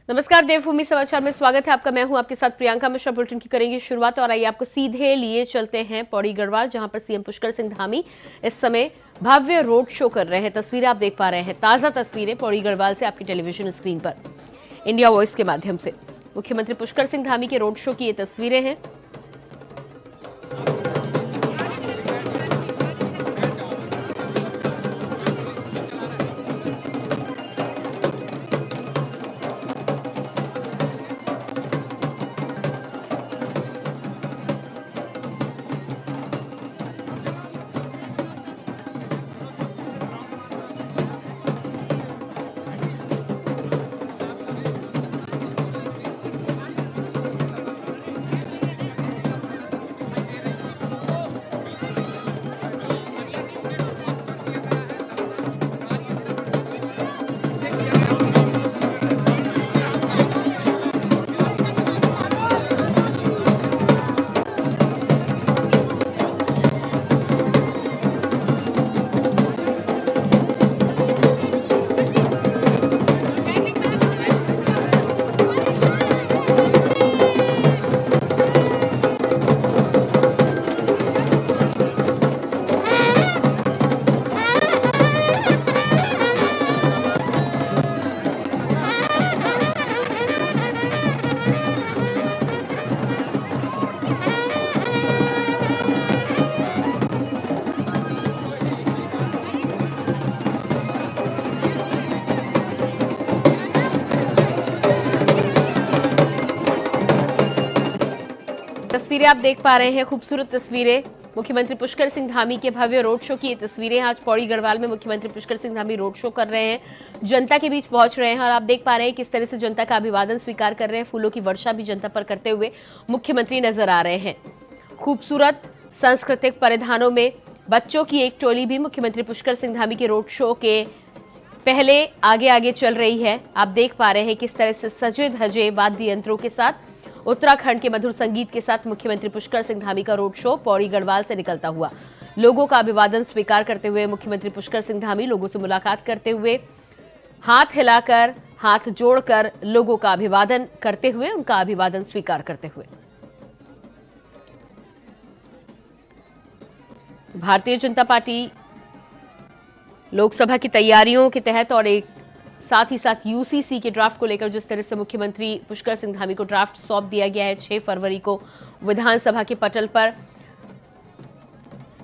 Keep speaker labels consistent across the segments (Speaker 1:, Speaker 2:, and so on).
Speaker 1: नमस्कार, देवभूमि समाचार में स्वागत है आपका। मैं हूं आपके साथ प्रियंका मिश्रा। बुलेटिन की करेंगे शुरुआत और आइए आपको सीधे लिए चलते हैं पौड़ी गढ़वाल, जहां पर सीएम पुष्कर सिंह धामी इस समय भव्य रोड शो कर रहे हैं। तस्वीरें आप देख पा रहे हैं, ताजा तस्वीरें पौड़ी गढ़वाल से आपकी टेलीविजन स्क्रीन पर इंडिया वॉइस के माध्यम से। मुख्यमंत्री पुष्कर सिंह धामी के रोड शो की ये तस्वीरें हैं। तस्वीरें आप देख पा रहे हैं, खूबसूरत तस्वीरें मुख्यमंत्री पुष्कर सिंह धामी के भव्य रोड शो की ये तस्वीरें। आज पौड़ी गढ़वाल में मुख्यमंत्री पुष्कर सिंह धामी रोड शो कर रहे हैं, जनता के बीच पहुंच रहे हैं और आप देख पा रहे हैं किस तरह से जनता का अभिवादन स्वीकार कर रहे हैं। फूलों की वर्षा भी जनता पर करते हुए मुख्यमंत्री नजर आ रहे हैं। खूबसूरत सांस्कृतिक परिधानों में बच्चों की एक टोली भी मुख्यमंत्री पुष्कर सिंह धामी के रोड शो के पहले आगे आगे चल रही है। आप देख पा रहे हैं किस तरह से सजे धजे वाद्य यंत्रों के साथ, उत्तराखंड के मधुर संगीत के साथ मुख्यमंत्री पुष्कर सिंह धामी का रोड शो पौड़ी गढ़वाल से निकलता हुआ। लोगों का अभिवादन स्वीकार करते हुए मुख्यमंत्री पुष्कर सिंह धामी लोगों से मुलाकात करते हुए, हाथ हिलाकर, हाथ जोड़कर लोगों का अभिवादन करते हुए, उनका अभिवादन स्वीकार करते हुए। भारतीय जनता पार्टी लोकसभा की तैयारियों के तहत और एक साथ ही साथ यूसीसी के ड्राफ्ट को लेकर जिस तरह से मुख्यमंत्री पुष्कर सिंह धामी को ड्राफ्ट सौंप दिया गया है, 6 फरवरी को विधानसभा के पटल पर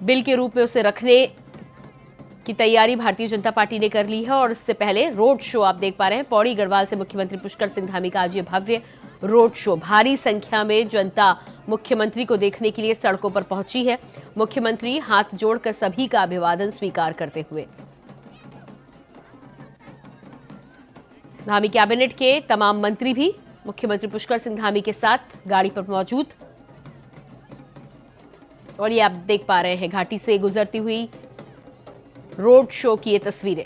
Speaker 1: बिल के रूप में उसे रखने की तैयारी भारतीय जनता पार्टी ने कर ली है। और इससे पहले रोड शो आप देख पा रहे हैं, पौड़ी गढ़वाल से मुख्यमंत्री पुष्कर सिंह धामी का आज ये भव्य रोड शो। भारी संख्या में जनता मुख्यमंत्री को देखने के लिए सड़कों पर पहुंची है। मुख्यमंत्री हाथ जोड़कर सभी का अभिवादन स्वीकार करते हुए। धामी कैबिनेट के तमाम मंत्री भी मुख्यमंत्री पुष्कर सिंह धामी के साथ गाड़ी पर मौजूद। और ये आप देख पा रहे हैं घाटी से गुजरती हुई रोड शो की ये तस्वीरें।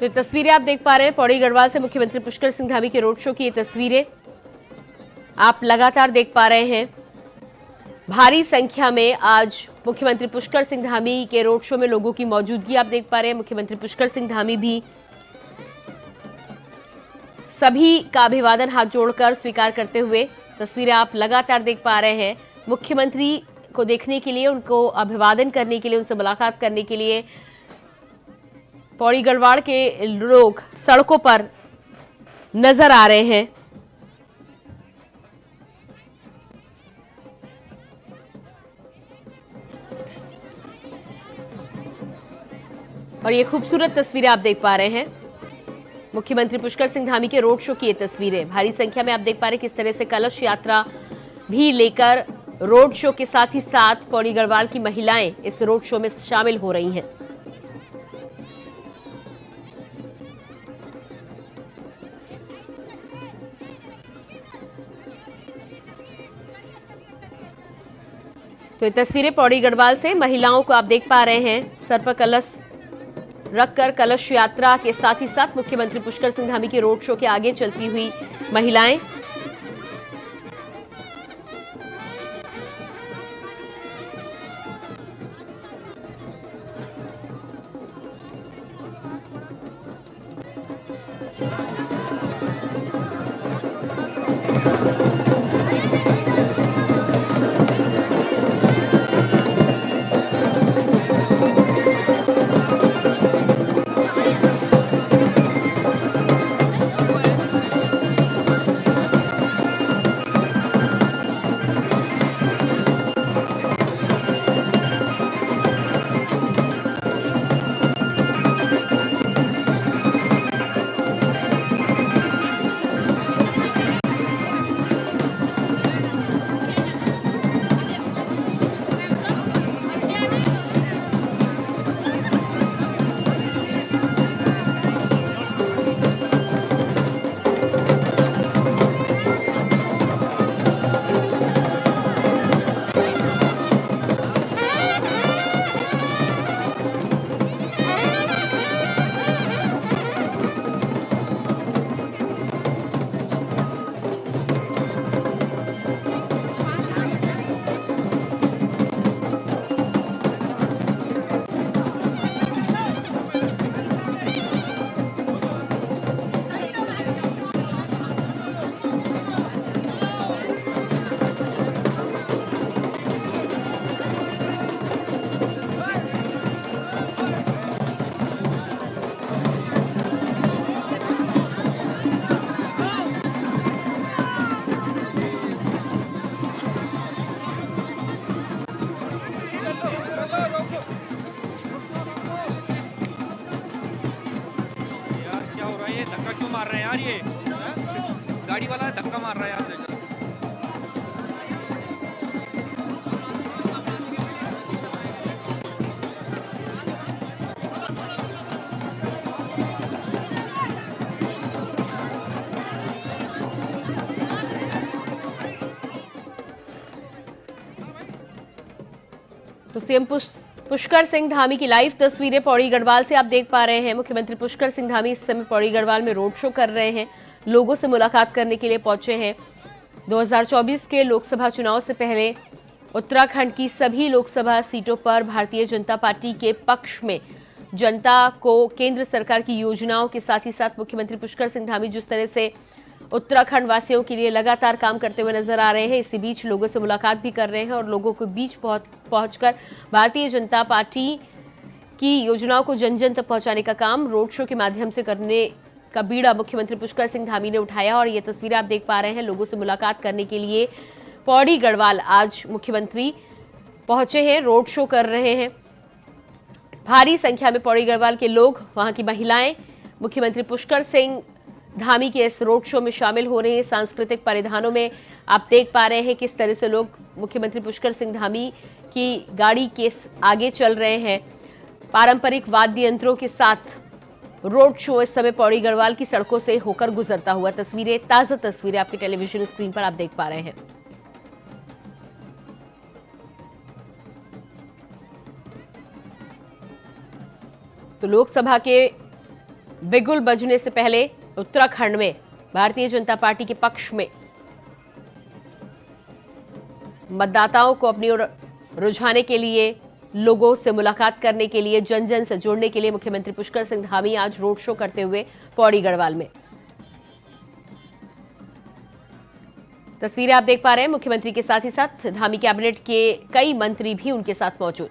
Speaker 1: तो ये तस्वीरें आप देख पा रहे हैं पौड़ी गढ़वाल से मुख्यमंत्री पुष्कर सिंह धामी के रोड शो की ये तस्वीरें आप लगातार देख पा रहे हैं। भारी संख्या में आज मुख्यमंत्री पुष्कर सिंह धामी के रोड शो में लोगों की मौजूदगी आप देख पा रहे हैं। मुख्यमंत्री पुष्कर सिंह धामी भी सभी का अभिवादन हाथ जोड़कर स्वीकार करते हुए तस्वीरें आप लगातार देख पा रहे हैं। मुख्यमंत्री को देखने के लिए, उनको अभिवादन करने के लिए, उनसे मुलाकात करने के लिए पौड़ी गढ़वाल के लोग सड़कों पर नजर आ रहे हैं। और ये खूबसूरत तस्वीरें आप देख पा रहे हैं मुख्यमंत्री पुष्कर सिंह धामी के रोड शो की ये तस्वीरें। भारी संख्या में आप देख पा रहे हैं किस तरह से कलश यात्रा भी लेकर रोड शो के साथ ही साथ पौड़ी गढ़वाल की महिलाएं इस रोड शो में शामिल हो रही हैं। तो ये तस्वीरें पौड़ी गढ़वाल से महिलाओं को आप देख पा रहे हैं सर पर कलश रखकर कलश यात्रा के साथ ही साथ मुख्यमंत्री पुष्कर सिंह धामी के रोड शो के आगे चलती हुई महिलाएं।
Speaker 2: धक्का क्यों मार रहे हैं यार ये गाड़ी वाला धक्का मार रहा है यार।
Speaker 1: तो सीएम पुष्कर सिंह धामी की लाइव तस्वीरें पौड़ी गढ़वाल से आप देख पा रहे हैं। मुख्यमंत्री पुष्कर सिंह धामी इस समय पौड़ी गढ़वाल में रोड शो कर रहे हैं, लोगों से मुलाकात करने के लिए पहुंचे हैं। 2024 के लोकसभा चुनाव से पहले उत्तराखंड की सभी लोकसभा सीटों पर भारतीय जनता पार्टी के पक्ष में जनता को केंद्र सरकार की योजनाओं के साथ ही साथ मुख्यमंत्री पुष्कर सिंह धामी जिस तरह से उत्तराखंड वासियों के लिए लगातार काम करते हुए नजर आ रहे हैं, इसी बीच लोगों से मुलाकात भी कर रहे हैं और लोगों के बीच पहुंचकर भारतीय जनता पार्टी की योजनाओं को जन जन तक पहुंचाने का काम रोड शो के माध्यम से करने का बीड़ा मुख्यमंत्री पुष्कर सिंह धामी ने उठाया। और ये तस्वीरें आप देख पा रहे हैं, लोगों से मुलाकात करने के लिए पौड़ी गढ़वाल आज मुख्यमंत्री पहुंचे हैं, रोड शो कर रहे हैं। भारी संख्या में पौड़ी गढ़वाल के लोग, वहां की महिलाएं मुख्यमंत्री पुष्कर सिंह धामी के इस रोड शो में शामिल हो रहे हैं। सांस्कृतिक परिधानों में आप देख पा रहे हैं किस तरह से लोग मुख्यमंत्री पुष्कर सिंह धामी की गाड़ी के आगे चल रहे हैं। पारंपरिक वाद्य यंत्रों के साथ रोड शो इस समय पौड़ी गढ़वाल की सड़कों से होकर गुजरता हुआ तस्वीरें, ताजा तस्वीरें आपके टेलीविजन स्क्रीन पर आप देख पा रहे हैं। तो लोकसभा के बिगुल बजने से पहले उत्तराखंड में भारतीय जनता पार्टी के पक्ष में मतदाताओं को अपनी ओर रुझाने के लिए, लोगों से मुलाकात करने के लिए, जन जन से जुड़ने के लिए मुख्यमंत्री पुष्कर सिंह धामी आज रोड शो करते हुए पौड़ी गढ़वाल में। तस्वीरें आप देख पा रहे हैं। मुख्यमंत्री के साथ ही साथ धामी कैबिनेट के कई मंत्री भी उनके साथ मौजूद।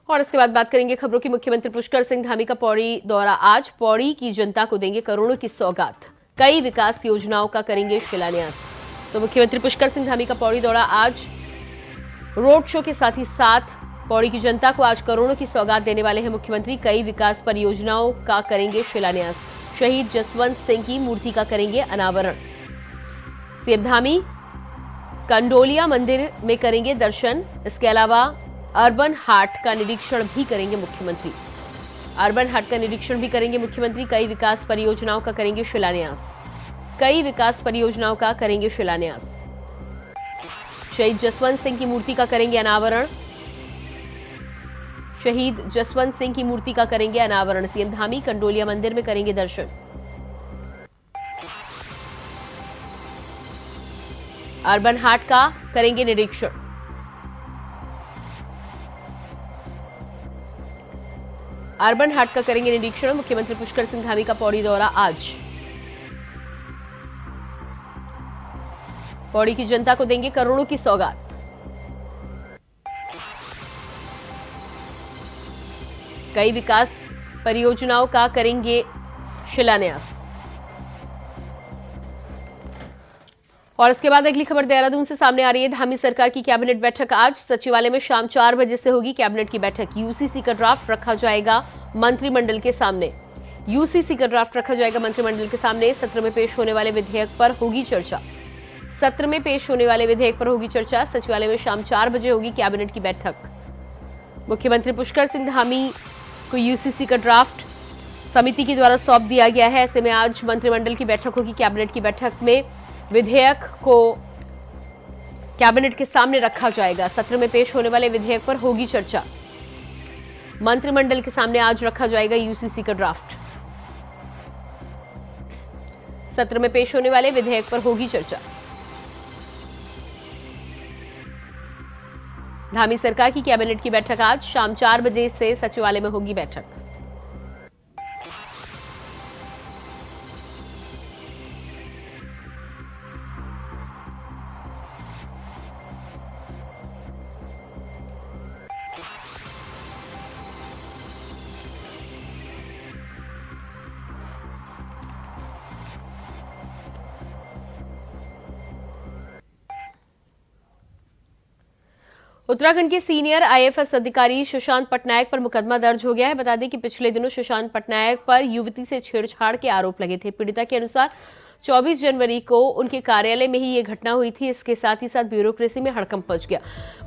Speaker 1: और इसके बाद बात करेंगे खबरों की। मुख्यमंत्री पुष्कर सिंह धामी का पौड़ी दौरा आज। पौड़ी की जनता को देंगे करोड़ों की सौगात, कई विकास योजनाओं का करेंगे शिलान्यास। तो मुख्यमंत्री पुष्कर सिंह धामी का पौड़ी दौरा आज, रोड शो के साथ ही साथ पौड़ी की जनता को आज करोड़ों की सौगात देने वाले हैं मुख्यमंत्री। कई विकास परियोजनाओं का करेंगे शिलान्यास। शहीद जसवंत सिंह की मूर्ति का करेंगे अनावरण। सीएम धामी कंडोलिया मंदिर में करेंगे दर्शन। इसके अलावा अर्बन हाट का निरीक्षण भी करेंगे मुख्यमंत्री। अर्बन हाट का निरीक्षण भी करेंगे मुख्यमंत्री। कई विकास परियोजनाओं का करेंगे शिलान्यास। कई विकास परियोजनाओं का करेंगे शिलान्यास। शहीद जसवंत सिंह की मूर्ति का करेंगे अनावरण। शहीद जसवंत सिंह की मूर्ति का करेंगे अनावरण। सीएम धामी कंडोलिया मंदिर में करेंगे दर्शन। अर्बन हाट का करेंगे निरीक्षण। अर्बन हाट का करेंगे निरीक्षण। मुख्यमंत्री पुष्कर सिंह धामी का पौड़ी दौरा आज। पौड़ी की जनता को देंगे करोड़ों की सौगात। कई विकास परियोजनाओं का करेंगे शिलान्यास। और इसके बाद अगली खबर देहरादून से सामने आ रही है। धामी सरकार की कैबिनेट बैठक आज सचिवालय में शाम 4 बजे से होगी कैबिनेट की बैठक। यूसीसी का ड्राफ्ट रखा जाएगा मंत्रिमंडल के सामने। यूसीसी का ड्राफ्ट रखा जाएगा मंत्रिमंडल के सामने। सत्र में पेश होने वाले विधेयक पर होगी चर्चा। सत्र में पेश होने वाले विधेयक पर होगी चर्चा। सचिवालय में शाम 4 बजे होगी कैबिनेट की बैठक। मुख्यमंत्री पुष्कर सिंह धामी को यूसीसी का ड्राफ्ट समिति के द्वारा सौंप दिया गया है। ऐसे में आज मंत्रिमंडल की बैठक होगी। कैबिनेट की बैठक में विधेयक को कैबिनेट के सामने रखा जाएगा। सत्र में पेश होने वाले विधेयक पर होगी चर्चा। मंत्रिमंडल के सामने आज रखा जाएगा यूसीसी का ड्राफ्ट। सत्र में पेश होने वाले विधेयक पर होगी चर्चा। धामी सरकार की कैबिनेट की बैठक आज शाम 4 बजे से सचिवालय में होगी बैठक। उत्तराखंड के सीनियर आईएफएस अधिकारी सुशांत पटनायक पर मुकदमा दर्ज हो गया है। बता दें कि पिछले दिनों सुशांत पटनायक पर युवती से छेड़छाड़ के आरोप लगे थे। पीड़िता के अनुसार 24 जनवरी को उनके कार्यालय में ही ये घटना हुई थी। इसके साथ ही साथ ब्यूरोक्रेसी में हड़कंप मच गया।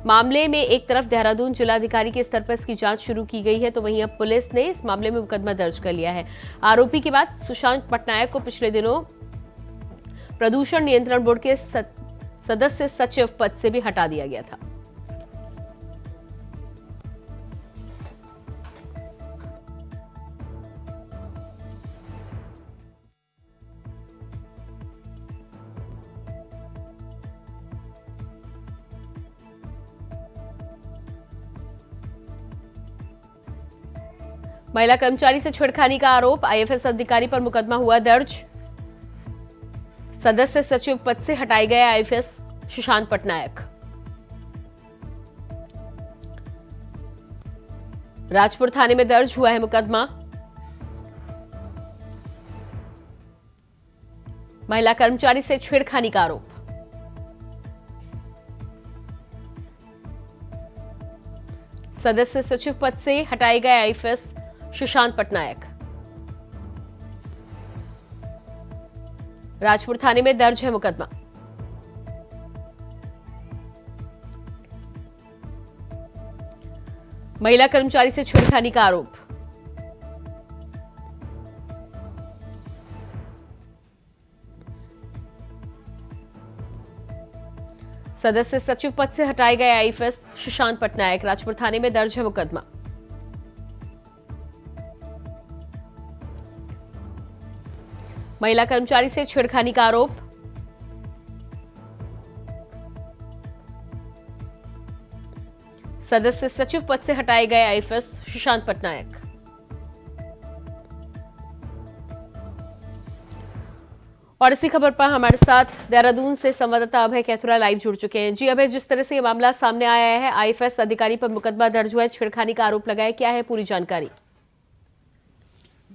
Speaker 1: मामले में एक तरफ देहरादून जिलाधिकारी के स्तर पर इसकी जांच शुरू की गई है, तो वहीं अब पुलिस ने इस मामले में मुकदमा दर्ज कर लिया है। आरोपी के बाद सुशांत पटनायक को पिछले दिनों प्रदूषण नियंत्रण बोर्ड के सदस्य सचिव पद से भी हटा दिया गया था। महिला कर्मचारी से छेड़खानी का आरोप, आईएफएस अधिकारी पर मुकदमा हुआ दर्ज। सदस्य सचिव पद से हटाए गए आईएफएस सुशांत पटनायक। राजपुर थाने में दर्ज हुआ है मुकदमा। महिला कर्मचारी से छेड़खानी का आरोप। सदस्य सचिव पद से हटाए गए आईएफएस सुशांत पटनायक। राजपुर थाने में दर्ज है मुकदमा। महिला कर्मचारी से छेड़खानी का आरोप। सदस्य सचिव पद से हटाए गए आईएफएस सुशांत पटनायक। राजपुर थाने में दर्ज है मुकदमा। महिला कर्मचारी से छेड़खानी का आरोप। सदस्य सचिव पद से हटाए गए आईएफएस सुशांत पटनायक। और इसी खबर पर हमारे साथ देहरादून से संवाददाता अभय कैथुरा लाइव जुड़ चुके हैं। जी अभय, जिस तरह से ये मामला सामने आया है, आईएफएस अधिकारी पर मुकदमा दर्ज हुआ है, छेड़खानी का आरोप लगाया, क्या है पूरी जानकारी?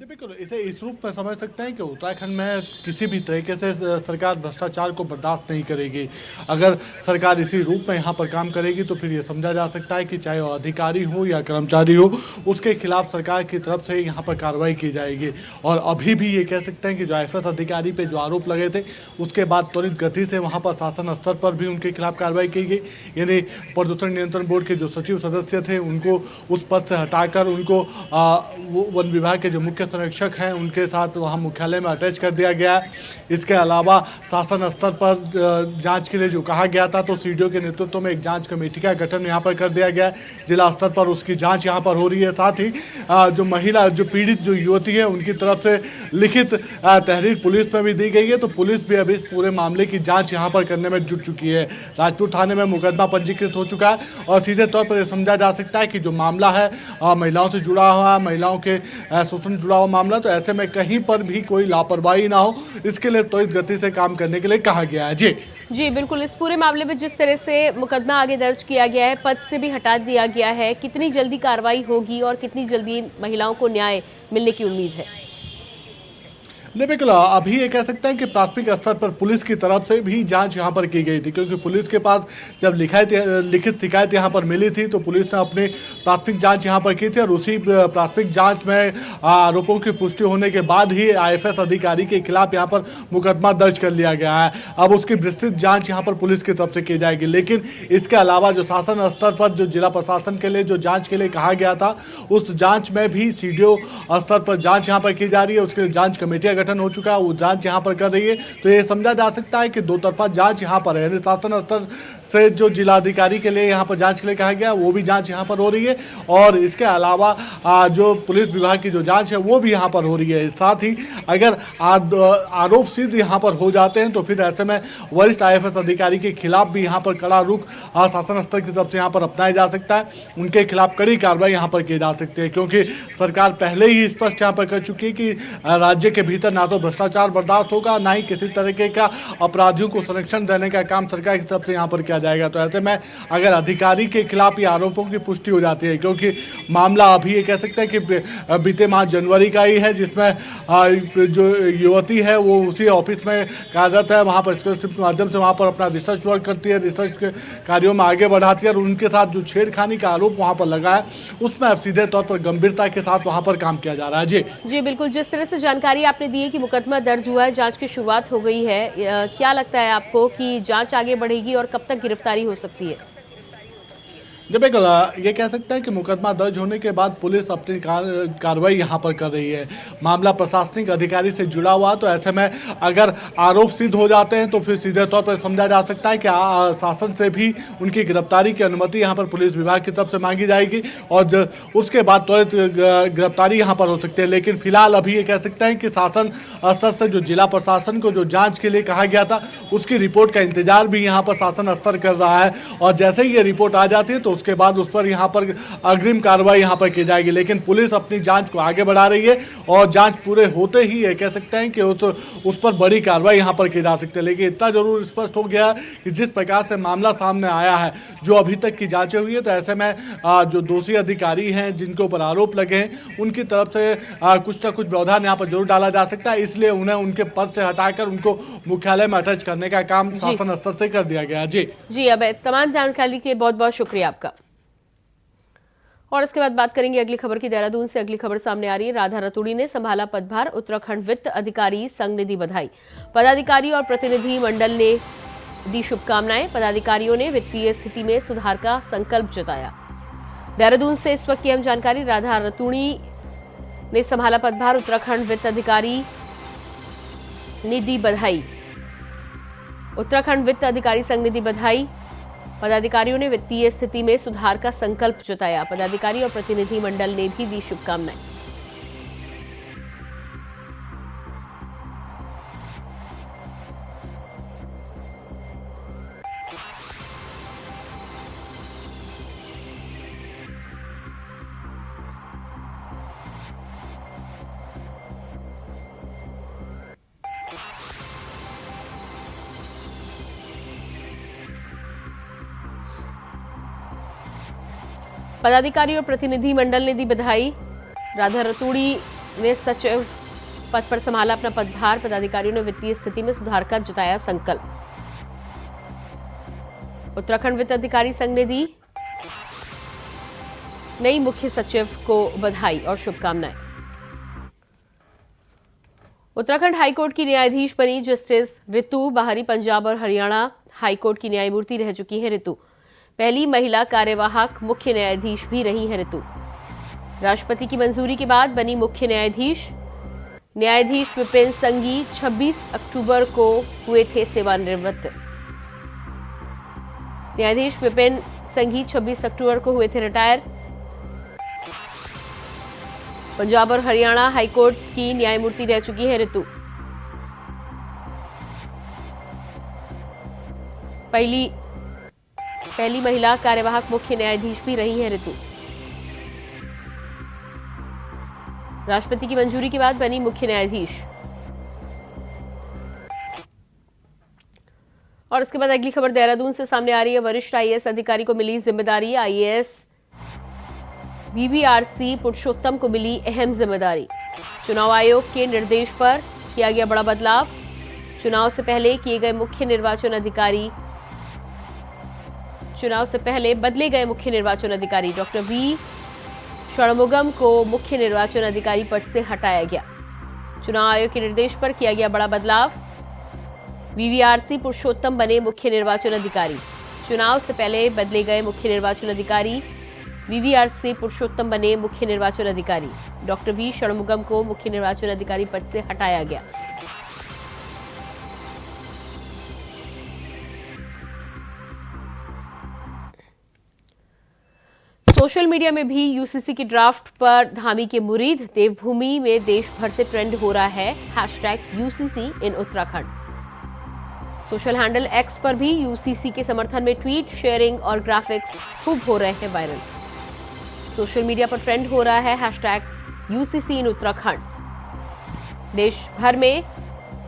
Speaker 3: बिल्कुल, इसे इस रूप में समझ सकते हैं कि उत्तराखंड में किसी भी तरीके से सरकार भ्रष्टाचार को बर्दाश्त नहीं करेगी। अगर सरकार इसी रूप में यहाँ पर काम करेगी तो फिर ये समझा जा सकता है कि चाहे वो अधिकारी हो या कर्मचारी हो, उसके खिलाफ सरकार की तरफ से यहाँ पर कार्रवाई की जाएगी। और अभी भी ये कह सकते हैं कि जो आईएफएस अधिकारी पे जो आरोप लगे थे, उसके बाद त्वरित गति से वहाँ पर शासन स्तर पर भी उनके खिलाफ कार्रवाई की गई। यानी प्रदूषण नियंत्रण बोर्ड के जो सचिव सदस्य थे, उनको उस पद से हटाकर उनको वन विभाग के जो मुख्य संरक्षक हैं उनके साथ वहाँ मुख्यालय में अटैच कर दिया गया। इसके अलावा शासन स्तर पर जांच के लिए जो कहा गया था, तो सीडीओ के नेतृत्व में एक जांच कमेटी का गठन यहाँ पर कर दिया गया। जिला स्तर पर उसकी जांच यहाँ पर हो रही है। साथ ही जो महिला, जो पीड़ित जो युवती है, उनकी तरफ से लिखित तहरीर पुलिस में भी दी गई है। तो पुलिस भी अभी इस पूरे मामले की जाँच यहाँ पर करने में जुट चुकी है। राजपुर थाने में मुकदमा पंजीकृत हो चुका है और सीधे तौर पर यह समझा जा सकता है कि जो मामला है महिलाओं से जुड़ा हुआ, महिलाओं के शोषण जुड़ा हुआ मामला, तो ऐसे में कहीं पर भी कोई लापरवाही ना हो, इसके लिए त्वरित गति से काम करने के लिए कहा गया है। जी
Speaker 1: बिल्कुल, इस पूरे मामले में जिस तरह से मुकदमा आगे दर्ज किया गया है, पद से भी हटा दिया गया है, कितनी जल्दी कार्रवाई होगी और कितनी जल्दी महिलाओं को न्याय मिलने की उम्मीद है?
Speaker 3: बिल्कुल, अभी ये कह सकते हैं कि प्राथमिक स्तर पर पुलिस की तरफ से भी जांच यहां पर की गई थी, क्योंकि पुलिस के पास जब लिखित शिकायत यहां पर मिली थी तो पुलिस ने अपनी प्राथमिक जांच यहां पर की थी। और उसी प्राथमिक जांच में आरोपों की पुष्टि होने के बाद ही आईएफएस अधिकारी के खिलाफ यहां पर मुकदमा दर्ज कर लिया गया है। अब उसकी विस्तृत जाँच यहाँ पर पुलिस की तरफ से की जाएगी। लेकिन इसके अलावा जो शासन स्तर पर जो जिला प्रशासन के लिए जो जाँच के लिए कहा गया था, उस जाँच में भी सीडीओ स्तर पर जाँच यहाँ पर की जा रही है। उसके लिए जाँच कमेटियाँ गठन हो चुका है, वो जांच यहां पर कर रही है। तो ये समझा जा सकता है कि दो तरफा जांच यहां पर है। यानी शासन स्तर से जो जिलाधिकारी के लिए यहां पर जांच के लिए कहा गया, वो भी जांच यहां पर हो रही है। और इसके अलावा जो पुलिस विभाग की जो जांच है वो भी यहां पर हो रही है। साथ ही अगर आरोप सिद्ध यहां पर हो जाते हैं तो फिर ऐसे में वरिष्ठ आईएफएस अधिकारी के खिलाफ भी यहां पर कड़ा रुख शासन स्तर की तरफ से यहां पर अपनाया जा सकता है। उनके खिलाफ कड़ी कार्रवाई यहां पर की जा सकती है, क्योंकि सरकार पहले ही स्पष्ट यहां पर कर चुकी है कि राज्य के भीतर ना तो भ्रष्टाचार बर्दाश्त होगा, ना ही किसी तरीके का अपराधियों को संरक्षण देने का काम सरकार की तरफ से यहाँ पर किया जाएगा। तो ऐसे में अगर अधिकारी के खिलाफ ये आरोपों की पुष्टि हो जाती है, क्योंकि मामला अभी ये कह सकते हैं कि बीते माह जनवरी का ही है, जिसमें जो युवती है वो उसी ऑफिस में कार्यरत है, वहाँ पर स्कॉलरशिप के माध्यम से वहाँ पर अपना रिसर्च वर्क करती है, रिसर्च के कार्यों में आगे बढ़ाती है। और उनके साथ जो छेड़खानी का आरोप वहाँ पर लगा है, उसमें अब सीधे तौर पर गंभीरता के साथ वहाँ पर काम किया जा रहा है। जी
Speaker 1: बिल्कुल, जिस तरह से जानकारी आपने दी है कि मुकदमा दर्ज हुआ है, जांच की शुरुआत हो गई है, क्या लगता है आपको कि जांच आगे बढ़ेगी और कब तक गिरफ्तारी हो सकती है?
Speaker 3: बिल्कुल, ये कह सकते हैं कि मुकदमा दर्ज होने के बाद पुलिस अपनी कार्रवाई यहाँ पर कर रही है। मामला प्रशासनिक अधिकारी से जुड़ा हुआ, तो ऐसे में अगर आरोप सिद्ध हो जाते हैं तो फिर सीधे तौर पर समझा जा सकता है कि शासन से भी उनकी गिरफ्तारी की अनुमति यहाँ पर पुलिस विभाग की तरफ से मांगी जाएगी और उसके बाद त्वरित गिरफ्तारी यहाँ पर हो सकती है। लेकिन फिलहाल अभी ये कह सकते हैं कि शासन स्तर से जो जिला प्रशासन को जो जाँच के लिए कहा गया था, उसकी रिपोर्ट का इंतजार भी यहाँ पर शासन स्तर कर रहा है। और जैसे ही ये रिपोर्ट आ जाती है तो उसके बाद उस पर यहाँ पर अग्रिम कार्रवाई यहाँ पर की जाएगी। लेकिन पुलिस अपनी जांच को आगे बढ़ा रही है और जांच पूरे होते ही ये कह सकते हैं कि उस पर बड़ी कार्रवाई यहाँ पर की जा सकती है। लेकिन इतना जरूर स्पष्ट हो गया कि जिस प्रकार से मामला सामने आया है, जो अभी तक की जांचें हुई है, तो ऐसे में जो दोषी अधिकारी हैं जिनके ऊपर आरोप लगे हैं, उनकी तरफ से कुछ ना कुछ व्यवधान यहाँ पर जरूर डाला जा सकता है। इसलिए उन्हें उनके पद से हटाकर उनको मुख्यालय में अटैच करने का काम शासन स्तर से कर दिया गया। जी
Speaker 1: अब तमाम जानकारी के लिए बहुत बहुत शुक्रिया आपका। और इसके बाद बात करेंगे अगली खबर की। देहरादून से अगली खबर सामने आ रही है। राधा रतूड़ी ने संभाला पदभार, उत्तराखंड वित्त अधिकारी संघ ने दी बधाई। पदाधिकारी और प्रतिनिधि मंडल ने दी शुभकामनाएं। पदाधिकारियों ने वित्तीय स्थिति में सुधार का संकल्प जताया। देहरादून से इस वक्त की अहम जानकारी। राधा रतूड़ी ने संभाला पदभार, उत्तराखंड वित्त अधिकारी ने दी बधाई। उत्तराखंड वित्त अधिकारी संघ ने दी बधाई। पदाधिकारियों ने वित्तीय स्थिति में सुधार का संकल्प जताया। पदाधिकारी और प्रतिनिधि मंडल ने भी दी शुभकामनाएं। पदाधिकारी और प्रतिनिधि मंडल ने दी बधाई। राधा रतूड़ी ने सचिव पद पर संभाला अपना पदभार। पदाधिकारियों ने वित्तीय स्थिति में सुधार का जताया संकल्प। उत्तराखंड वित्त अधिकारी संघ ने दी नई मुख्य सचिव को बधाई और शुभकामनाएं। उत्तराखंड हाईकोर्ट की न्यायाधीश बनी जस्टिस ऋतु। बाहरी पंजाब और हरियाणा हाईकोर्ट की न्यायमूर्ति रह चुकी हैं ऋतु। पहली महिला कार्यवाहक मुख्य न्यायाधीश भी रही हैं ऋतु। राष्ट्रपति की मंजूरी के बाद बनी मुख्य न्यायाधीश। न्यायाधीश विपिन संघी 26 अक्टूबर को हुए थे सेवानिवृत्त। न्यायाधीश विपिन संघी 26 अक्टूबर को हुए थे रिटायर। पंजाब और हरियाणा हाईकोर्ट की न्यायमूर्ति रह चुकी है ऋतु। पहली महिला कार्यवाहक मुख्य न्यायाधीश भी रही है ऋतु। राष्ट्रपति की मंजूरी के बाद बनी मुख्य न्यायाधीश। और इसके बाद अगली खबर देहरादून से सामने आ रही है। वरिष्ठ आईएएस अधिकारी को मिली जिम्मेदारी। आईएएस वीवीआरसी पुरुषोत्तम को मिली अहम जिम्मेदारी। चुनाव आयोग के निर्देश पर किया गया बड़ा बदलाव। चुनाव से पहले बदले गए मुख्य निर्वाचन अधिकारी डॉक्टर वी षणमुगम को मुख्य निर्वाचन अधिकारी पद से हटाया गया। चुनाव आयोग के निर्देश पर किया गया बड़ा बदलाव। वीवीआरसी पुरुषोत्तम बने मुख्य निर्वाचन अधिकारी। चुनाव से पहले बदले गए मुख्य निर्वाचन अधिकारी वीवीआरसी पुरुषोत्तम बने मुख्य निर्वाचन अधिकारी। डॉक्टर वी षणमुगम को मुख्य निर्वाचन अधिकारी पद से हटाया गया। सोशल मीडिया में भी यूसीसी की ड्राफ्ट पर धामी के मुरीद। देवभूमि में देश भर से ट्रेंड हो रहा है #UCC इन उत्तराखंड। सोशल हैंडल एक्स पर भी यूसीसी के समर्थन में ट्वीट, शेयरिंग और ग्राफिक्स खूब हो रहे हैं वायरल। सोशल मीडिया पर ट्रेंड हो रहा है #UCC इन उत्तराखंड। देश भर में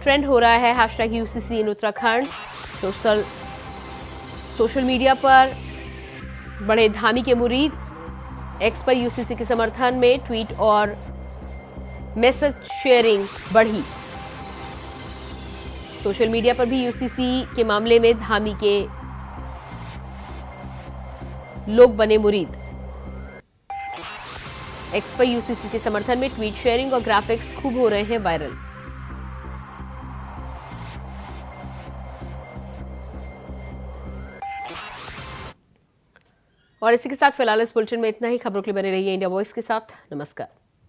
Speaker 1: ट्रेंड हो रहा है #UCC इन उत्तराखंड। सोशल मीडिया पर बड़े धामी के मुरीद। एक्स पर यूसीसी के समर्थन में ट्वीट और मैसेज शेयरिंग बढ़ी। सोशल मीडिया पर भी यूसीसी के मामले में धामी के लोग बने मुरीद। एक्स पर यूसीसी के समर्थन में ट्वीट, शेयरिंग और ग्राफिक्स खूब हो रहे हैं वायरल। और इसी के साथ फिलहाल इस बुलेटिन में इतना ही। खबरों के लिए बने रहिए इंडिया वॉइस के साथ। नमस्कार।